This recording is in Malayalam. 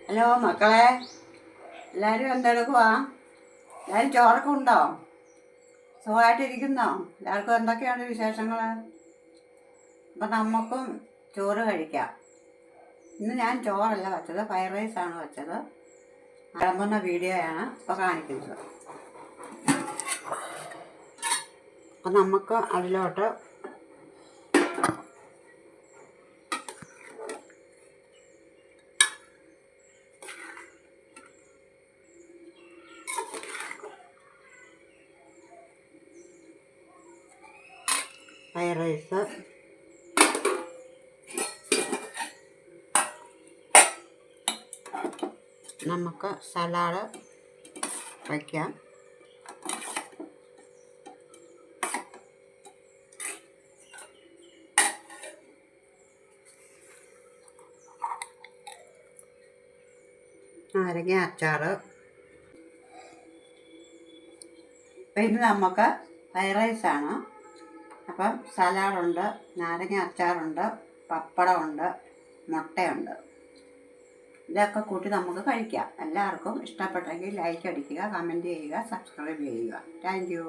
ഹലോ മക്കളെ, എല്ലാവരും എന്തെടുക്കുവാ? എല്ലാവരും ചോറൊക്കെ ഉണ്ടോ? സുഖമായിട്ടിരിക്കുന്നോ? എല്ലാവർക്കും എന്തൊക്കെയാണ് വിശേഷങ്ങൾ? അപ്പം നമുക്കും ചോറ് കഴിക്കാം. ഇന്ന് ഞാൻ ചോറല്ല വെച്ചത്, ഫ്രൈഡ് റൈസാണ് വെച്ചത്. വിളമ്പുന്ന വീഡിയോയാണ് ഇപ്പോൾ കാണിക്കുന്നത്. അപ്പം നമുക്ക് അതിലോട്ട് ഫ്രൈഡ് റൈസ്, നമുക്ക് സലാഡ് വയ്ക്കാം. നാരങ്ങ അച്ചാർ. പിന്നെ നമുക്ക് ഫ്രൈഡ് റൈസാണ്. അപ്പം സലാഡുണ്ട്, നാരങ്ങ അച്ചാറുണ്ട്, പപ്പടമുണ്ട്, മുട്ടയുണ്ട്. ഇതൊക്കെ കൂട്ടി നമുക്ക് കഴിക്കാം. എല്ലാവർക്കും ഇഷ്ടപ്പെട്ടെങ്കിൽ ലൈക്ക് അടിക്കുക, കമൻറ്റ് ചെയ്യുക, സബ്സ്ക്രൈബ് ചെയ്യുക. Thank you.